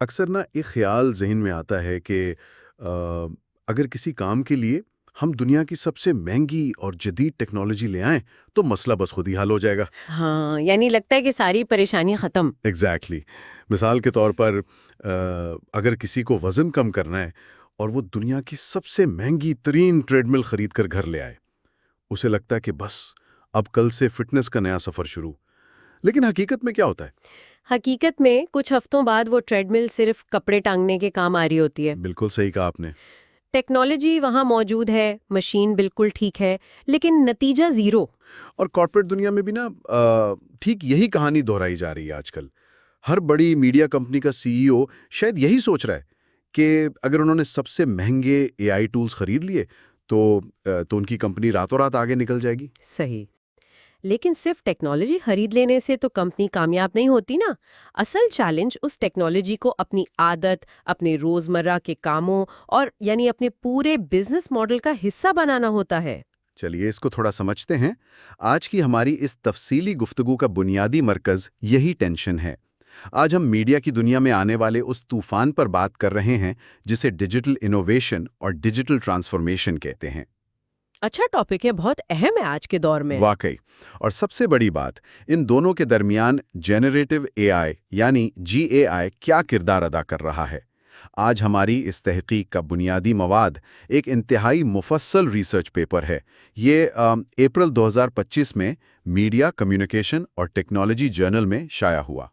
اکثر نا ایک خیال ذہن میں آتا ہے کہ آ، اگر کسی کام کے لیے ہم دنیا کی سب سے مہنگی اور جدید ٹیکنالوجی لے آئیں تو مسئلہ بس خود ہی حل ہو جائے گا۔ ہاں، یعنی لگتا ہے کہ ساری پریشانی ختم۔ ایگزیکٹلی مثال کے طور پر اگر کسی کو وزن کم کرنا ہے اور وہ دنیا کی سب سے مہنگی ترین ٹریڈ مل خرید کر گھر لے آئے، اسے لگتا ہے کہ بس اب کل سے فٹنس کا نیا سفر شروع۔ لیکن حقیقت میں کیا ہوتا ہے؟ حقیقت میں کچھ ہفتوں بعد وہ ٹریڈ مل صرف کپڑے ٹانگنے کے کام آ رہی ہوتی ہے۔ بالکل صحیح کہا آپ نے۔ ٹیکنالوجی وہاں موجود ہے، مشین بالکل ٹھیک ہے، لیکن نتیجہ زیرو۔ اور کارپوریٹ دنیا میں بھی نا ٹھیک یہی کہانی دہرائی جا رہی ہے آج کل۔ ہر بڑی میڈیا کمپنی کا سی ای او شاید یہی سوچ رہا ہے کہ اگر انہوں نے سب سے مہنگے اے آئی ٹولز خرید لیے تو ان کی کمپنی راتوں رات آگے نکل جائے گی۔ صحیح، لیکن صرف ٹیکنالوجی خرید لینے سے تو کمپنی کامیاب نہیں ہوتی نا۔ اصل چیلنج اس ٹیکنالوجی کو اپنی عادت، اپنے روزمرہ کے کاموں اور یعنی اپنے پورے بزنس ماڈل کا حصہ بنانا ہوتا ہے۔ چلیے اس کو تھوڑا سمجھتے ہیں۔ آج کی ہماری اس تفصیلی گفتگو کا بنیادی مرکز یہی ٹینشن ہے۔ آج ہم میڈیا کی دنیا میں آنے والے اس طوفان پر بات کر رہے ہیں جسے ڈیجیٹل انوویشن اور ڈیجیٹل ٹرانسفارمیشن کہتے ہیں۔ اچھا ٹاپک ہے، بہت اہم ہے آج کے دور میں۔ واقعی، اور سب سے بڑی بات، ان دونوں کے درمیان جنریٹو اے آئی یعنی جی اے آئی کیا کردار ادا کر رہا ہے۔ آج ہماری اس تحقیق کا بنیادی مواد ایک انتہائی مفصل ریسرچ پیپر ہے۔ یہ اپریل 2025 میں میڈیا کمیونیکیشن اور ٹیکنالوجی جرنل میں شائع ہوا۔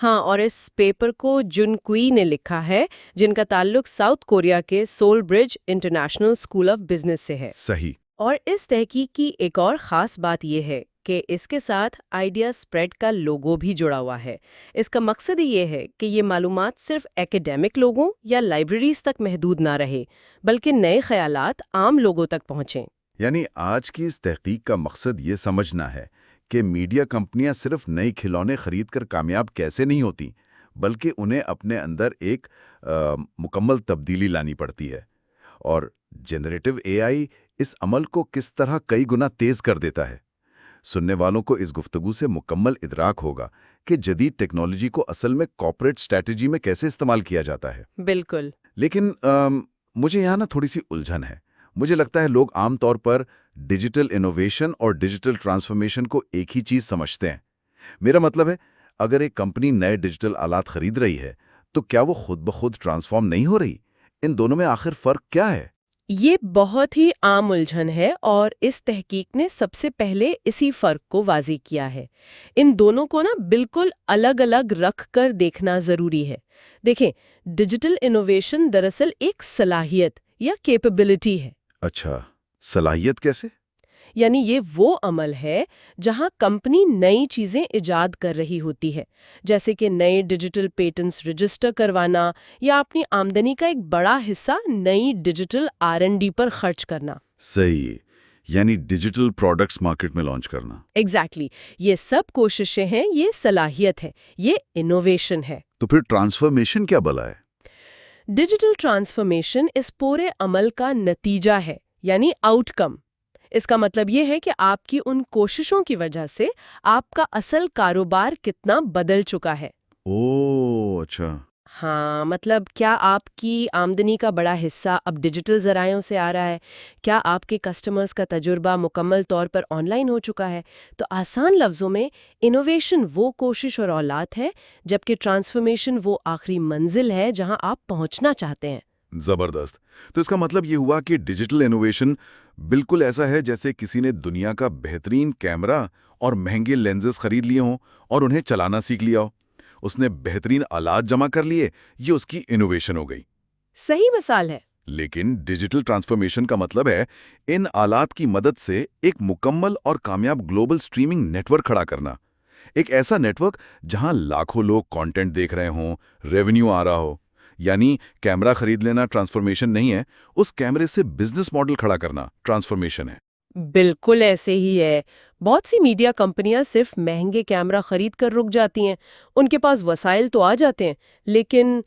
ہاں، اور اس پیپر کو جن کوئی نے لکھا ہے، جن کا تعلق ساؤتھ کوریا کے civil bridge international school of business سے ہے۔ صحیح۔ اور اس تحقیق کی ایک اور خاص بات یہ ہے کہ اس کے ساتھ آئیڈیا اسپریڈ کا لوگو بھی جڑا ہوا ہے۔ اس کا مقصد یہ ہے کہ یہ معلومات صرف ایکیڈیمک لوگوں یا لائبریریز تک محدود نہ رہے، بلکہ نئے خیالات عام لوگوں تک پہنچیں۔ یعنی آج کی اس تحقیق کا مقصد یہ سمجھنا ہے کہ میڈیا کمپنیاں صرف نئے کھلونے خرید کر کامیاب کیسے نہیں ہوتی، بلکہ انہیں اپنے اندر ایک مکمل تبدیلی لانی پڑتی ہے۔ اور جنریٹو اے آئی اس عمل کو کس طرح کئی گنا تیز کر دیتا ہے۔ سننے والوں کو اس گفتگو سے مکمل ادراک ہوگا کہ جدید ٹیکنالوجی کو اصل میں کارپوریٹ اسٹریٹجی میں کیسے استعمال کیا جاتا ہے۔ بالکل۔ لیکن مجھے یہاں نا تھوڑی سی الجھن ہے۔ مجھے لگتا ہے لوگ عام طور پر ڈیجیٹل انوویشن اور ڈیجیٹل ٹرانسفارمیشن کو ایک ہی چیز سمجھتے ہیں۔ میرا مطلب ہے، اگر ایک کمپنی نئے ڈیجیٹل آلات خرید رہی ہے تو کیا وہ خود بخود ٹرانسفارم نہیں ہو رہی؟ ان دونوں میں آخر فرق کیا ہے؟ یہ بہت ہی عام الجھن ہے اور اس تحقیق نے سب سے پہلے اسی فرق کو واضح کیا ہے۔ ان دونوں کو نا بالکل الگ الگ رکھ کر دیکھنا ضروری ہے۔ دیکھیں، ڈیجیٹل انوویشن دراصل ایک صلاحیت یا کیپیبلٹی ہے۔ اچھا، صلاحیت کیسے؟ یعنی یہ وہ عمل ہے جہاں کمپنی نئی چیزیں ایجاد کر رہی ہوتی ہے، جیسے کہ نئے ڈیجیٹل پیٹنٹس رجسٹر کروانا یا اپنی آمدنی کا ایک بڑا حصہ نئی ڈیجیٹل R&D پر خرچ کرنا۔ صحیح، یعنی ڈیجیٹل پروڈکٹس مارکیٹ میں لانچ کرنا۔ ایگزیکٹلی، یہ سب کوششیں ہیں، یہ صلاحیت ہے، یہ انوویشن ہے۔ تو پھر ٹرانسفارمیشن کیا بلا ہے؟ ڈیجیٹل ٹرانسفارمیشن اس پورے عمل کا نتیجہ ہے، یعنی آؤٹ کم۔ اس کا مطلب یہ ہے کہ آپ کی ان کوششوں کی وجہ سے آپ کا اصل کاروبار کتنا بدل چکا ہے۔ اوہ اچھا۔ ہاں، مطلب کیا آپ کی آمدنی کا بڑا حصہ اب ڈیجیٹل ذرائعوں سے آ رہا ہے؟ کیا آپ کے کسٹمرز کا تجربہ مکمل طور پر آن لائن ہو چکا ہے؟ تو آسان لفظوں میں انوویشن وہ کوشش اور اولاد ہے، جبکہ ٹرانسفارمیشن وہ آخری منزل ہے جہاں آپ پہنچنا چاہتے ہیں۔ زبردست۔ تو اس کا مطلب یہ ہوا کہ ڈیجیٹل انوویشن بالکل ایسا ہے جیسے کسی نے دنیا کا بہترین کیمرہ اور مہنگے لینزز خرید لیے ہوں اور انہیں چلانا سیکھ لیا ہو۔ اس نے بہترین آلات جمع کر لیے، یہ اس کی انوویشن ہو گئی۔ صحیح مثال ہے۔ لیکن ڈیجیٹل ٹرانسفارمیشن کا مطلب ہے ان آلات کی مدد سے ایک مکمل اور کامیاب گلوبل اسٹریمنگ نیٹ ورک کھڑا کرنا۔ ایک ایسا نیٹ ورک جہاں لاکھوں لوگ کانٹینٹ دیکھ رہے ہوں، ریونیو آ رہا ہو۔ یعنی کیمرہ خرید لینا ٹرانسفارمیشن نہیں ہے، اس کیمرے سے بزنس ماڈل کھڑا کرنا ٹرانسفارمیشن ہے۔ بالکل ایسے ہی ہے۔ بہت سی میڈیا کمپنیاں صرف مہنگے کیمرہ خرید کر رک جاتی ہیں۔ ان کے پاس وسائل تو آ جاتے ہیں، لیکن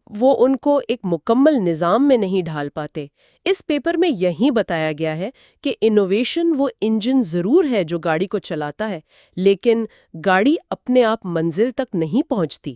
وہ ان کو ایک مکمل نظام میں نہیں ڈھال پاتے۔ اس پیپر میں یہی بتایا گیا ہے کہ انوویشن وہ انجن ضرور ہے جو گاڑی کو چلاتا ہے، لیکن گاڑی اپنے آپ منزل تک نہیں پہنچتی۔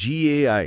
GAI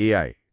AI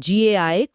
GAI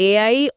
AI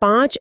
5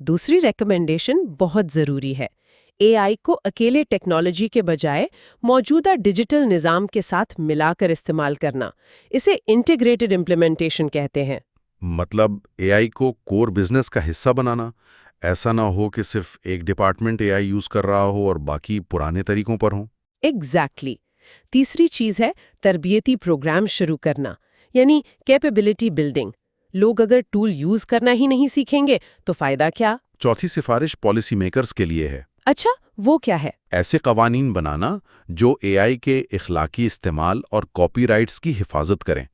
دوسری ریکمنڈیشن بہت ضروری ہے۔ اے آئی کو اکیلے ٹیکنالوجی کے بجائے موجودہ ڈیجیٹل نظام کے ساتھ ملا کر استعمال کرنا، اسے انٹیگریٹڈ امپلیمنٹیشن کہتے ہیں۔ مطلب اے آئی کو کور بزنس کا حصہ بنانا، ایسا نہ ہو کہ صرف ایک ڈپارٹمنٹ اے آئی یوز کر رہا ہو اور باقی پرانے طریقوں پر ہوں۔ ایگزیکٹلی۔ تیسری چیز ہے تربیتی پروگرام شروع کرنا، یعنی کیپیبلٹی بلڈنگ۔ لوگ اگر ٹول یوز کرنا ہی نہیں سیکھیں گے تو فائدہ کیا؟ چوتھی سفارش پالیسی میکرز کے لیے ہے۔ اچھا، وہ کیا ہے؟ ایسے قوانین بنانا جو اے آئی کے اخلاقی استعمال اور کاپی رائٹس کی حفاظت کریں،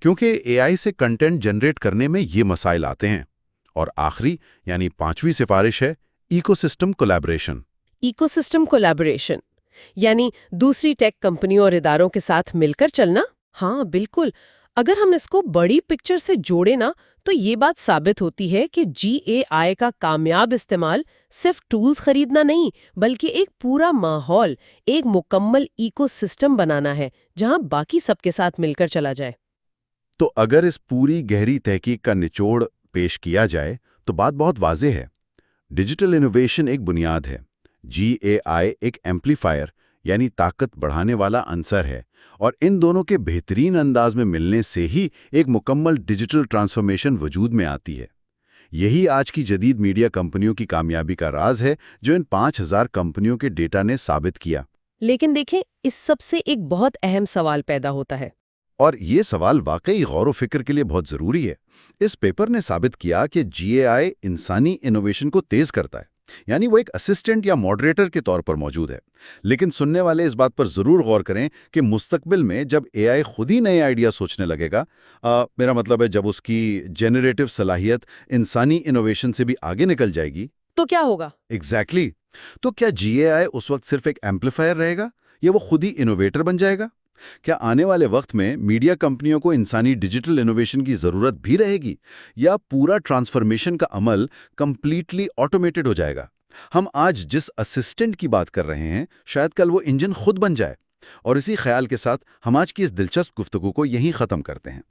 کیونکہ اے آئی سے کنٹینٹ جنریٹ کرنے میں یہ مسائل آتے ہیں۔ اور آخری یعنی پانچویں سفارش ہے eco system collaboration. Eco system collaboration یعنی دوسری ٹیک کمپنیوں اور اداروں کے ساتھ مل کر چلنا؟ ہاں بالکل۔ اگر ہم اس کو بڑی پکچر سے جوڑیں نا تو یہ بات ثابت ہوتی ہے کہ جی اے آئی کا کامیاب استعمال صرف ٹولز خریدنا نہیں، بلکہ ایک پورا ماحول، ایک مکمل ایکو سسٹم بنانا ہے جہاں باقی سب کے ساتھ مل کر چلا جائے۔ تو اگر اس پوری گہری تحقیق کا نچوڑ پیش کیا جائے تو بات بہت واضح ہے۔ ڈیجیٹل انوویشن ایک بنیاد ہے، جی اے آئی ایک ایمپلیفائر یعنی طاقت بڑھانے والا عنصر ہے، اور ان دونوں کے بہترین انداز میں ملنے سے ہی ایک مکمل ڈیجیٹل ٹرانسفارمیشن وجود میں آتی ہے۔ یہی آج کی جدید میڈیا کمپنیوں کی کامیابی کا راز ہے، جو ان 5000 کمپنیوں کے ڈیٹا نے ثابت کیا۔ لیکن دیکھیں، اس سب سے ایک بہت اہم سوال پیدا ہوتا ہے۔ اور یہ سوال واقعی غور و فکر کے لیے بہت ضروری ہے۔ اس پیپر نے ثابت کیا کہ جی اے آئی انسانی انوویشن کو تیز کرتا ہے، یعنی وہ ایک اسسٹنٹ یا ماڈریٹر کے طور پر موجود ہے۔ لیکن سننے والے اس بات پر ضرور غور کریں کہ مستقبل میں جب اے آئی خود ہی نئے آئیڈیا سوچنے لگے گا، میرا مطلب ہے جب اس کی جنریٹو صلاحیت انسانی انوویشن سے بھی آگے نکل جائے گی، تو کیا ہوگا؟ ایگزیکٹلی۔ تو کیا جی اے آئی اس وقت صرف ایک ایمپلیفائر رہے گا یا وہ خود ہی انوویٹر بن جائے گا؟ کیا آنے والے وقت میں میڈیا کمپنیوں کو انسانی ڈیجیٹل انوویشن کی ضرورت بھی رہے گی، یا پورا ٹرانسفارمیشن کا عمل کمپلیٹلی آٹومیٹڈ ہو جائے گا؟ ہم آج جس اسسٹنٹ کی بات کر رہے ہیں، شاید کل وہ انجن خود بن جائے۔ اور اسی خیال کے ساتھ ہم آج کی اس دلچسپ گفتگو کو یہیں ختم کرتے ہیں۔